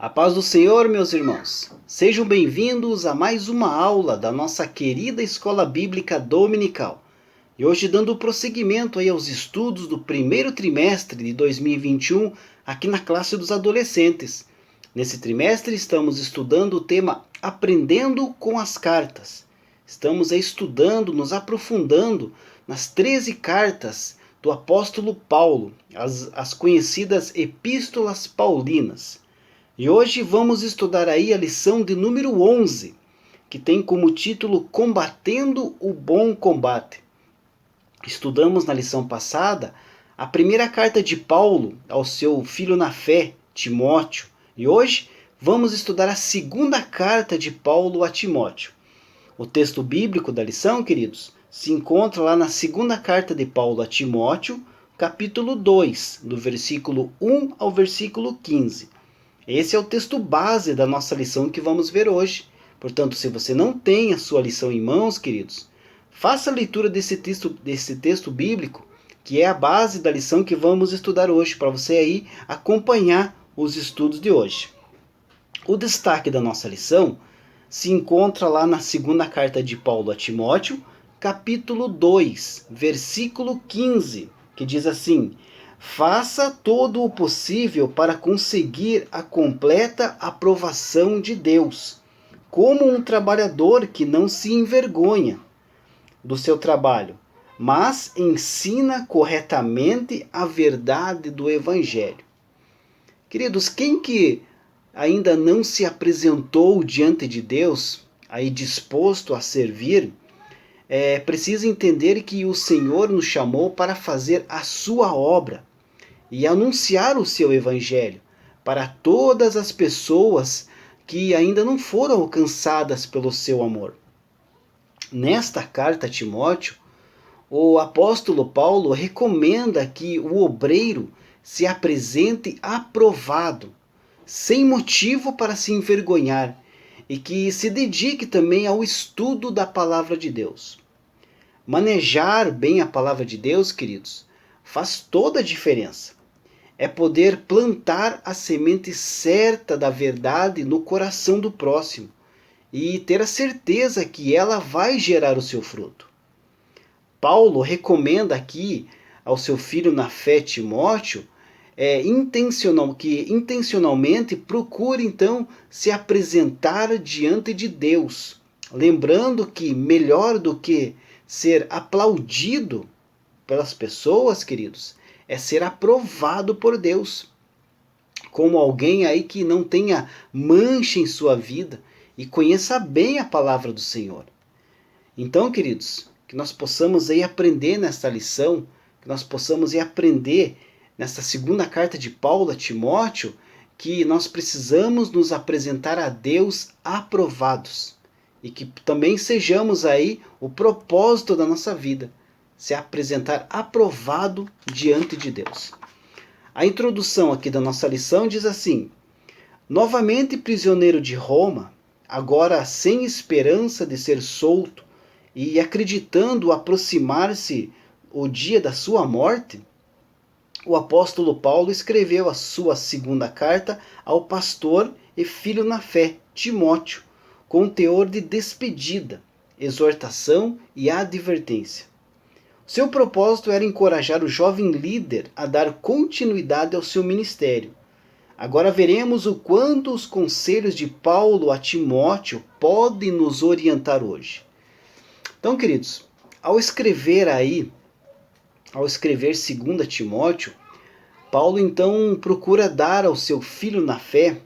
A paz do Senhor, meus irmãos. Sejam bem-vindos a mais uma aula da nossa querida Escola Bíblica Dominical. E hoje dando prosseguimento aí aos estudos do primeiro trimestre de 2021 aqui na classe dos adolescentes. Nesse trimestre estamos estudando o tema Aprendendo com as Cartas. Estamos aí estudando, nos aprofundando nas 13 cartas do apóstolo Paulo, as conhecidas Epístolas Paulinas. E hoje vamos estudar aí a lição de número 11, que tem como título Combatendo o Bom Combate. Estudamos na lição passada a primeira carta de Paulo ao seu filho na fé, Timóteo. E hoje vamos estudar a segunda carta de Paulo a Timóteo. O texto bíblico da lição, queridos, se encontra lá na segunda carta de Paulo a Timóteo, capítulo 2, do versículo 1 ao versículo 15. Esse é o texto base da nossa lição que vamos ver hoje. Portanto, se você não tem a sua lição em mãos, queridos, faça a leitura desse texto bíblico, que é a base da lição que vamos estudar hoje, para você aí acompanhar os estudos de hoje. O destaque da nossa lição se encontra lá na segunda carta de Paulo a Timóteo, capítulo 2, versículo 15, que diz assim: faça todo o possível para conseguir a completa aprovação de Deus, como um trabalhador que não se envergonha do seu trabalho, mas ensina corretamente a verdade do Evangelho. Queridos, quem que ainda não se apresentou diante de Deus, aí disposto a servir, precisa entender que o Senhor nos chamou para fazer a sua obra e anunciar o seu evangelho para todas as pessoas que ainda não foram alcançadas pelo seu amor. Nesta carta a Timóteo, o apóstolo Paulo recomenda que o obreiro se apresente aprovado, sem motivo para se envergonhar, e que se dedique também ao estudo da palavra de Deus. Manejar bem a palavra de Deus, queridos, faz toda a diferença. É poder plantar a semente certa da verdade no coração do próximo e ter a certeza que ela vai gerar o seu fruto. Paulo recomenda aqui ao seu filho na fé, Timóteo, que intencionalmente procure então se apresentar diante de Deus, lembrando que melhor do que ser aplaudido pelas pessoas, queridos, é ser aprovado por Deus, como alguém aí que não tenha mancha em sua vida e conheça bem a palavra do Senhor. Então, queridos, que nós possamos aí aprender nesta lição, que nós possamos aí aprender nesta segunda carta de Paulo a Timóteo, que nós precisamos nos apresentar a Deus aprovados e que também sejamos aí o propósito da nossa vida, se apresentar aprovado diante de Deus. A introdução aqui da nossa lição diz assim: novamente prisioneiro de Roma, agora sem esperança de ser solto e acreditando aproximar-se o dia da sua morte, o apóstolo Paulo escreveu a sua segunda carta ao pastor e filho na fé, Timóteo, com teor de despedida, exortação e advertência. Seu propósito era encorajar o jovem líder a dar continuidade ao seu ministério. Agora veremos o quanto os conselhos de Paulo a Timóteo podem nos orientar hoje. Então, queridos, ao escrever 2 Timóteo, Paulo então procura dar ao seu filho na fé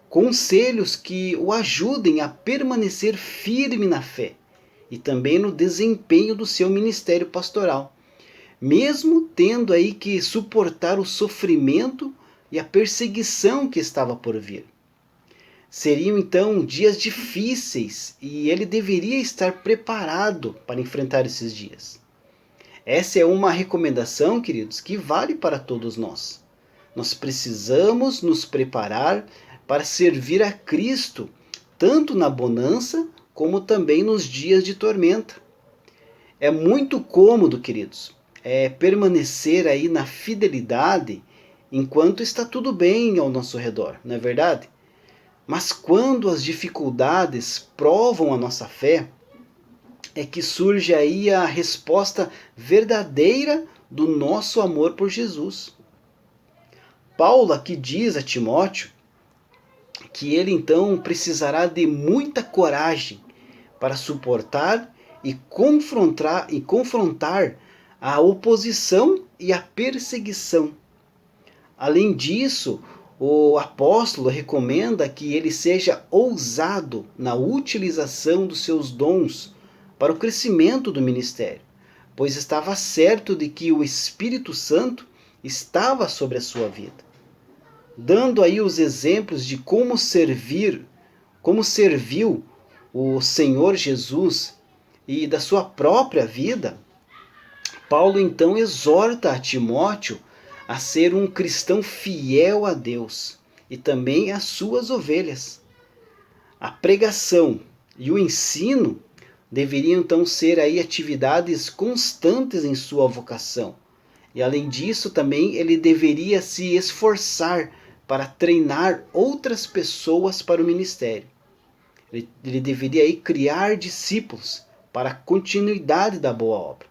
conselhos que o ajudem a permanecer firme na fé e também no desempenho do seu ministério pastoral, mesmo tendo aí que suportar o sofrimento e a perseguição que estava por vir. Seriam então dias difíceis e ele deveria estar preparado para enfrentar esses dias. Essa é uma recomendação, queridos, que vale para todos nós. Nós precisamos nos preparar para servir a Cristo, tanto na bonança como também nos dias de tormenta. É muito cômodo, queridos, permanecer aí na fidelidade enquanto está tudo bem ao nosso redor, não é verdade? Mas quando as dificuldades provam a nossa fé, é que surge aí a resposta verdadeira do nosso amor por Jesus. Paulo aqui diz a Timóteo que ele então precisará de muita coragem para suportar e confrontar a oposição e a perseguição. Além disso, o apóstolo recomenda que ele seja ousado na utilização dos seus dons para o crescimento do ministério, pois estava certo de que o Espírito Santo estava sobre a sua vida. Dando aí os exemplos de como serviu o Senhor Jesus e da sua própria vida, Paulo então exorta a Timóteo a ser um cristão fiel a Deus e também às suas ovelhas. A pregação e o ensino deveriam então ser aí atividades constantes em sua vocação. E além disso também ele deveria se esforçar para treinar outras pessoas para o ministério. Ele deveria aí criar discípulos para a continuidade da boa obra,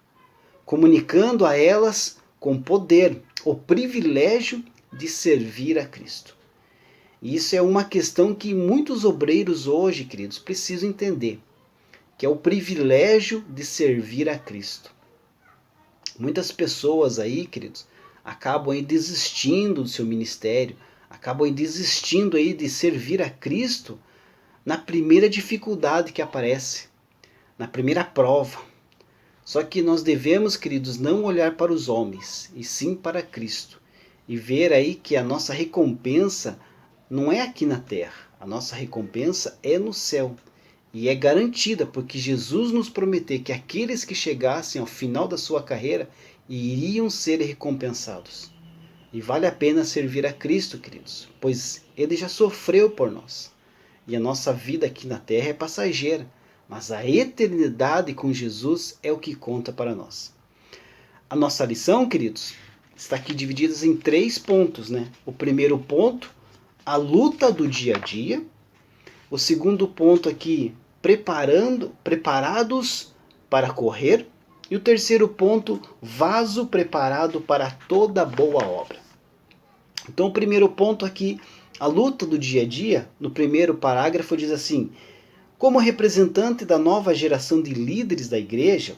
comunicando a elas com poder o privilégio de servir a Cristo. E isso é uma questão que muitos obreiros hoje, queridos, precisam entender, que é o privilégio de servir a Cristo. Muitas pessoas aí, queridos, acabam aí desistindo do seu ministério, acabam aí desistindo aí de servir a Cristo na primeira dificuldade que aparece, na primeira prova. Só que nós devemos, queridos, não olhar para os homens, e sim para Cristo. E ver aí que a nossa recompensa não é aqui na terra. A nossa recompensa é no céu. E é garantida, porque Jesus nos prometeu que aqueles que chegassem ao final da sua carreira iriam ser recompensados. E vale a pena servir a Cristo, queridos, pois Ele já sofreu por nós. E a nossa vida aqui na terra é passageira. Mas a eternidade com Jesus é o que conta para nós. A nossa lição, queridos, está aqui dividida em 3 pontos, né? O primeiro ponto, a luta do dia a dia. O segundo ponto aqui, preparados para correr. E o terceiro ponto, vaso preparado para toda boa obra. Então o primeiro ponto aqui, a luta do dia a dia, no primeiro parágrafo diz assim: como representante da nova geração de líderes da igreja,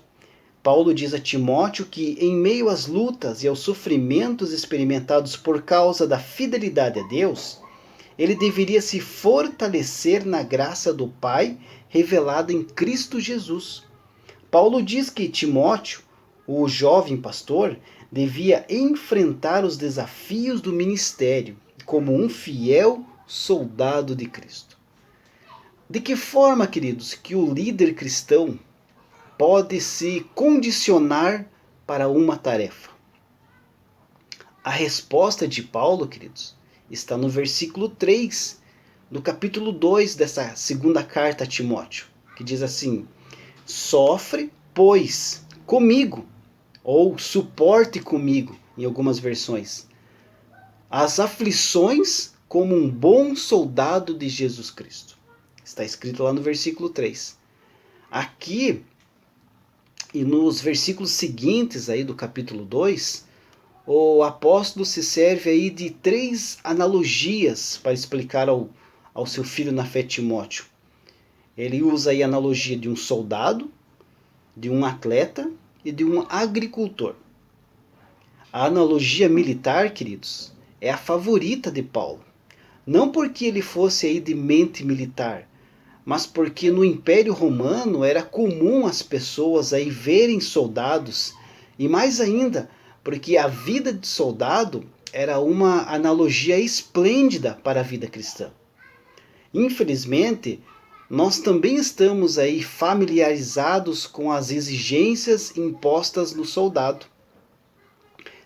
Paulo diz a Timóteo que, em meio às lutas e aos sofrimentos experimentados por causa da fidelidade a Deus, ele deveria se fortalecer na graça do Pai revelada em Cristo Jesus. Paulo diz que Timóteo, o jovem pastor, devia enfrentar os desafios do ministério como um fiel soldado de Cristo. De que forma, queridos, que o líder cristão pode se condicionar para uma tarefa? A resposta de Paulo, queridos, está no versículo 3, do capítulo 2 dessa segunda carta a Timóteo, que diz assim: sofre, pois, comigo, ou suporte comigo, em algumas versões, as aflições como um bom soldado de Jesus Cristo. Está escrito lá no versículo 3. Aqui, e nos versículos seguintes aí do capítulo 2, o apóstolo se serve aí de 3 analogias para explicar ao seu filho na fé Timóteo. Ele usa aí a analogia de um soldado, de um atleta e de um agricultor. A analogia militar, queridos, é a favorita de Paulo. Não porque ele fosse aí de mente militar, mas porque no Império Romano era comum as pessoas aí verem soldados, e mais ainda, porque a vida de soldado era uma analogia esplêndida para a vida cristã. Infelizmente, nós também estamos aí familiarizados com as exigências impostas no soldado.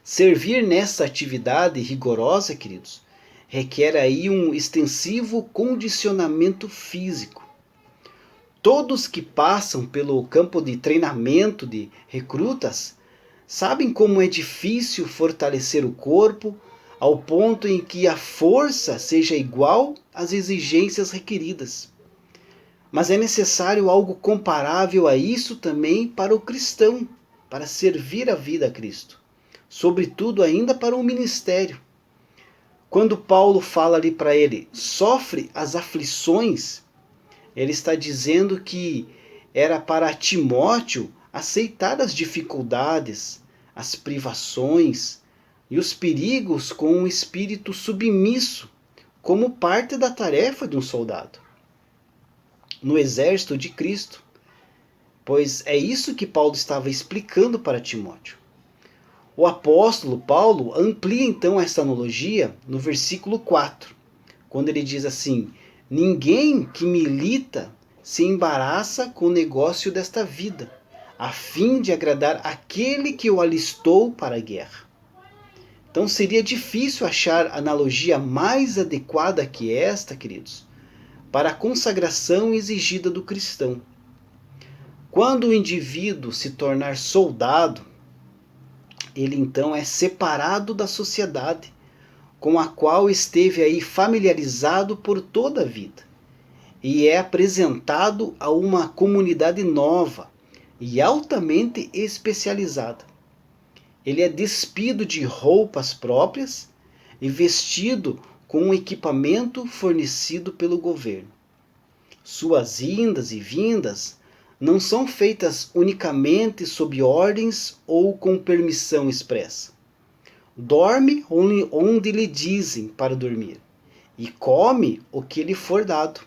Servir nessa atividade rigorosa, queridos, requer aí um extensivo condicionamento físico. Todos que passam pelo campo de treinamento de recrutas sabem como é difícil fortalecer o corpo ao ponto em que a força seja igual às exigências requeridas. Mas é necessário algo comparável a isso também para o cristão, para servir a vida a Cristo. Sobretudo ainda para o ministério. Quando Paulo fala ali para ele, sofre as aflições, ele está dizendo que era para Timóteo aceitar as dificuldades, as privações e os perigos com um espírito submisso, como parte da tarefa de um soldado no exército de Cristo. Pois é isso que Paulo estava explicando para Timóteo. O apóstolo Paulo amplia então essa analogia no versículo 4, quando ele diz assim: ninguém que milita se embaraça com o negócio desta vida, a fim de agradar aquele que o alistou para a guerra. Então seria difícil achar analogia mais adequada que esta, queridos, para a consagração exigida do cristão. Quando o indivíduo se tornar soldado, ele então é separado da sociedade, com a qual esteve aí familiarizado por toda a vida, e é apresentado a uma comunidade nova e altamente especializada. Ele é despido de roupas próprias e vestido com um equipamento fornecido pelo governo. Suas indas e vindas não são feitas unicamente sob ordens ou com permissão expressa. Dorme onde lhe dizem para dormir e come o que lhe for dado.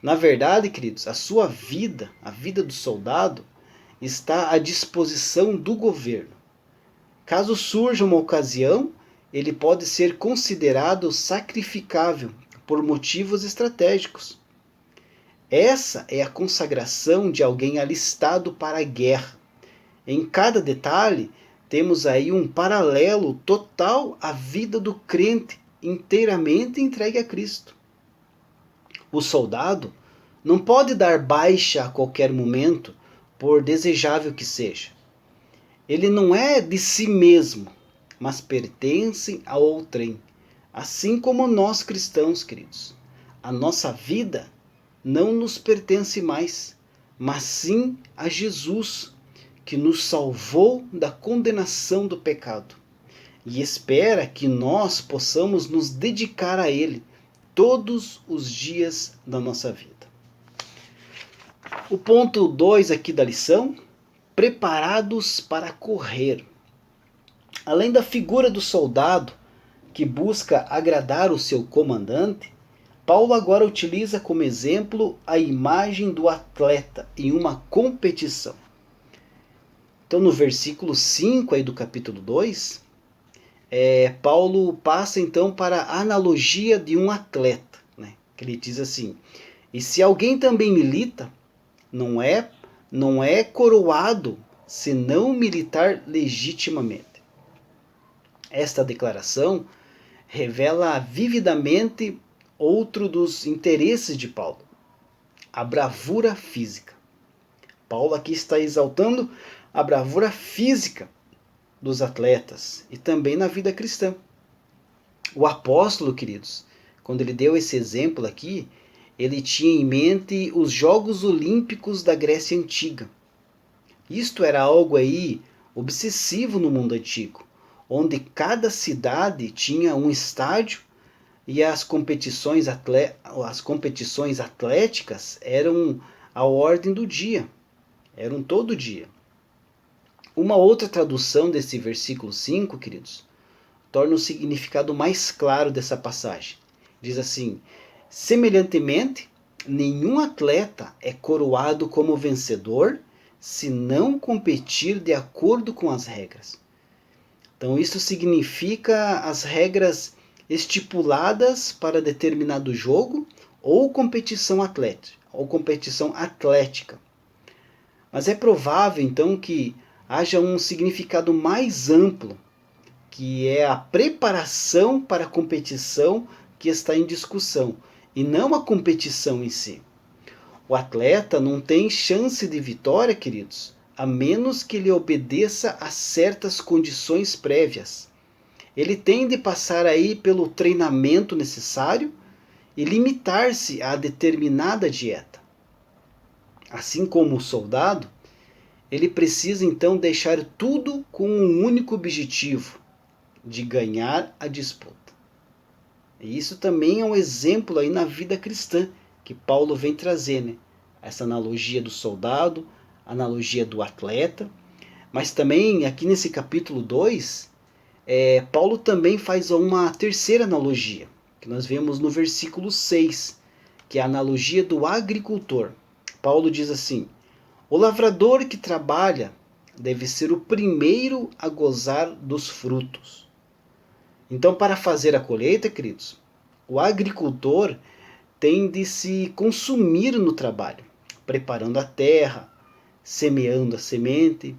Na verdade, queridos, a sua vida, a vida do soldado, está à disposição do governo. Caso surja uma ocasião, ele pode ser considerado sacrificável por motivos estratégicos. Essa é a consagração de alguém alistado para a guerra. Em cada detalhe, temos aí um paralelo total à vida do crente inteiramente entregue a Cristo. O soldado não pode dar baixa a qualquer momento, por desejável que seja. Ele não é de si mesmo, mas pertence a outrem. Assim como nós cristãos, queridos. A nossa vida não nos pertence mais, mas sim a Jesus, que nos salvou da condenação do pecado e espera que nós possamos nos dedicar a Ele todos os dias da nossa vida. O ponto 2 aqui da lição: preparados para correr. Além da figura do soldado que busca agradar o seu comandante, Paulo agora utiliza como exemplo a imagem do atleta em uma competição. Então, no versículo 5 aí do capítulo 2, Paulo passa então para a analogia de um atleta, né? Que ele diz assim: e se alguém também milita, não é coroado senão militar legitimamente. Esta declaração revela vividamente outro dos interesses de Paulo, a bravura física. Paulo aqui está exaltando a bravura física dos atletas e também na vida cristã. O apóstolo, queridos, quando ele deu esse exemplo aqui, ele tinha em mente os Jogos Olímpicos da Grécia Antiga. Isto era algo aí obsessivo no mundo antigo, onde cada cidade tinha um estádio e as competições atléticas eram a ordem do dia, eram todo dia. Uma outra tradução desse versículo 5, queridos, torna o significado mais claro dessa passagem. Diz assim: semelhantemente, nenhum atleta é coroado como vencedor se não competir de acordo com as regras. Então isso significa as regras estipuladas para determinado jogo ou competição atlética. Mas é provável então que haja um significado mais amplo, que é a preparação para a competição que está em discussão, e não a competição em si. O atleta não tem chance de vitória, queridos, a menos que ele obedeça a certas condições prévias. ele tem de passar aí pelo treinamento necessário e limitar-se a determinada dieta. Assim como o soldado, ele precisa então deixar tudo com um único objetivo, de ganhar a disputa. E isso também é um exemplo aí na vida cristã, que Paulo vem trazer, né? Essa analogia do soldado, analogia do atleta, mas também aqui nesse capítulo 2, Paulo também faz uma terceira analogia, que nós vemos no versículo 6, que é a analogia do agricultor. Paulo diz assim: o lavrador que trabalha deve ser o primeiro a gozar dos frutos. Então, para fazer a colheita, queridos, o agricultor tem de se consumir no trabalho, preparando a terra, semeando a semente,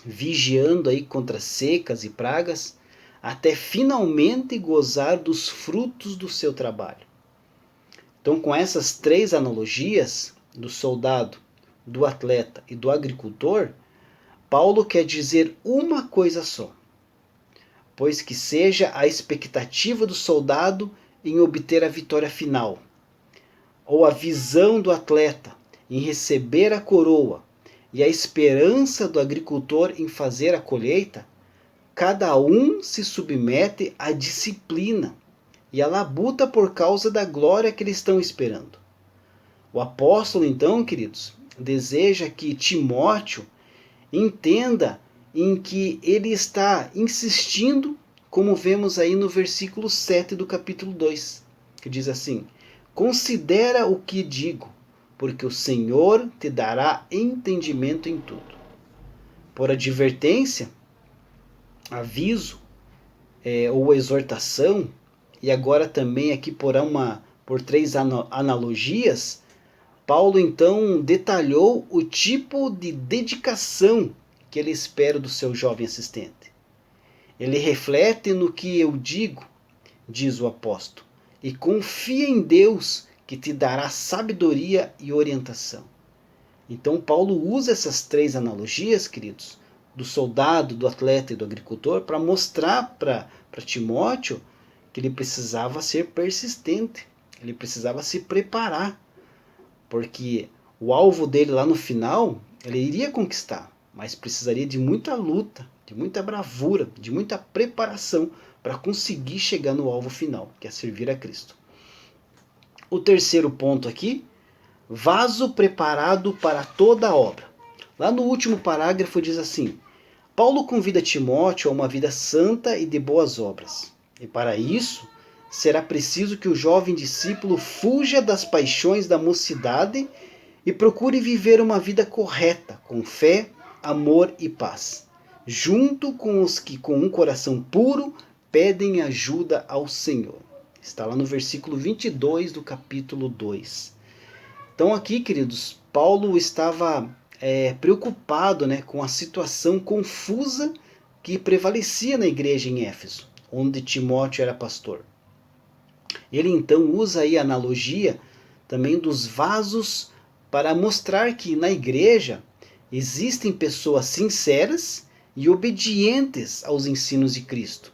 vigiando aí contra secas e pragas, até finalmente gozar dos frutos do seu trabalho. Então, com essas três analogias, do soldado, do atleta e do agricultor, Paulo quer dizer uma coisa só: pois que seja a expectativa do soldado em obter a vitória final, ou a visão do atleta em receber a coroa, e a esperança do agricultor em fazer a colheita, cada um se submete à disciplina e à labuta por causa da glória que eles estão esperando. O apóstolo, então, queridos, deseja que Timóteo entenda em que ele está insistindo, como vemos aí no versículo 7 do capítulo 2, que diz assim: considera o que digo, porque o Senhor te dará entendimento em tudo. Por advertência, aviso ou exortação, e agora também aqui por três analogias, Paulo então detalhou o tipo de dedicação que ele espera do seu jovem assistente. Ele reflete no que eu digo, diz o apóstolo, e confia em Deus que te dará sabedoria e orientação. Então Paulo usa essas três analogias, queridos, do soldado, do atleta e do agricultor, para mostrar para Timóteo que ele precisava ser persistente, ele precisava se preparar, porque o alvo dele lá no final, ele iria conquistar, mas precisaria de muita luta, de muita bravura, de muita preparação para conseguir chegar no alvo final, que é servir a Cristo. O terceiro ponto aqui: vaso preparado para toda a obra. Lá no último parágrafo diz assim: Paulo convida Timóteo a uma vida santa e de boas obras. E para isso, será preciso que o jovem discípulo fuja das paixões da mocidade e procure viver uma vida correta, com fé, amor e paz, junto com os que com um coração puro pedem ajuda ao Senhor. Está lá no versículo 22 do capítulo 2. Então aqui, queridos, Paulo estava preocupado, né, com a situação confusa que prevalecia na igreja em Éfeso, onde Timóteo era pastor. Ele então usa aí a analogia também dos vasos para mostrar que na igreja existem pessoas sinceras e obedientes aos ensinos de Cristo,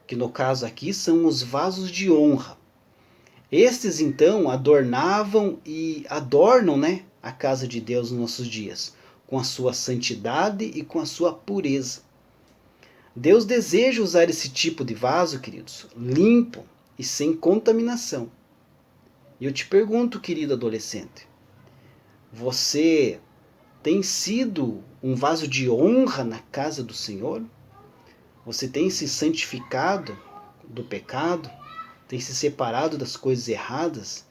que no caso aqui são os vasos de honra. Estes então adornavam e adornam, né, a casa de Deus nos nossos dias, com a sua santidade e com a sua pureza. Deus deseja usar esse tipo de vaso, queridos, limpo e sem contaminação. E eu te pergunto, querido adolescente, você tem sido um vaso de honra na casa do Senhor? Você tem se santificado do pecado? Tem se separado das coisas erradas?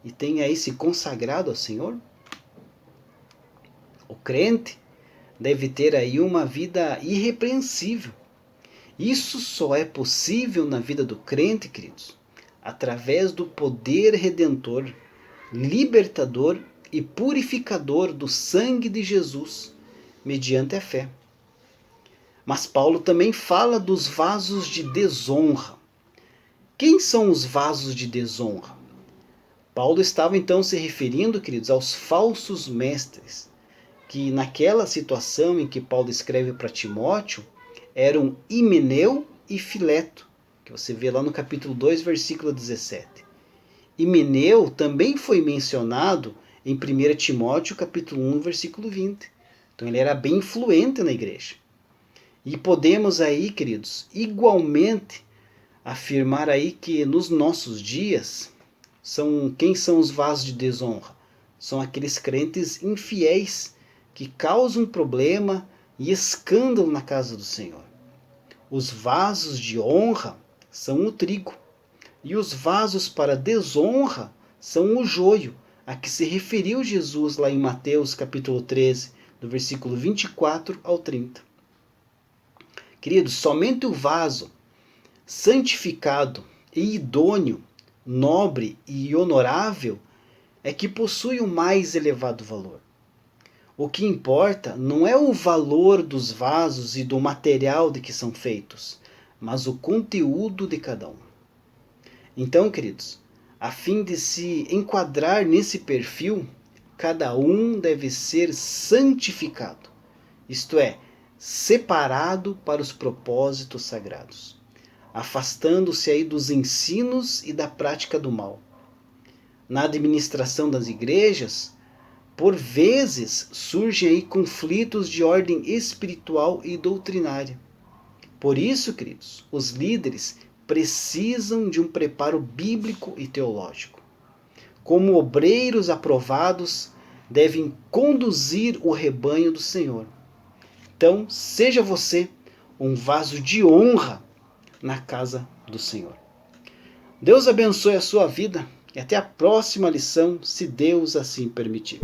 E tem aí se consagrado ao Senhor? O crente deve ter aí uma vida irrepreensível. Isso só é possível na vida do crente, queridos, através do poder redentor, libertador e purificador do sangue de Jesus, mediante a fé. Mas Paulo também fala dos vasos de desonra. Quem são os vasos de desonra? Paulo estava então se referindo, queridos, aos falsos mestres, que naquela situação em que Paulo escreve para Timóteo, eram Himeneu e Fileto, que você vê lá no capítulo 2, versículo 17. Himeneu também foi mencionado em 1 Timóteo capítulo 1, versículo 20. Então ele era bem influente na igreja. E podemos aí, queridos, igualmente afirmar aí que nos nossos dias, quem são os vasos de desonra? São aqueles crentes infiéis que causam problema e escândalo na casa do Senhor. Os vasos de honra são o trigo, e os vasos para desonra são o joio, a que se referiu Jesus lá em Mateus capítulo 13, do versículo 24 ao 30. Queridos, somente o vaso santificado e idôneo, nobre e honorável é que possui o mais elevado valor. O que importa não é o valor dos vasos e do material de que são feitos, mas o conteúdo de cada um. Então, queridos, a fim de se enquadrar nesse perfil, cada um deve ser santificado, isto é, separado para os propósitos sagrados, afastando-se aí dos ensinos e da prática do mal. Na administração das igrejas, por vezes surgem aí conflitos de ordem espiritual e doutrinária. Por isso, queridos, os líderes precisam de um preparo bíblico e teológico. Como obreiros aprovados, devem conduzir o rebanho do Senhor. Então, seja você um vaso de honra na casa do Senhor. Deus abençoe a sua vida e até a próxima lição, se Deus assim permitir.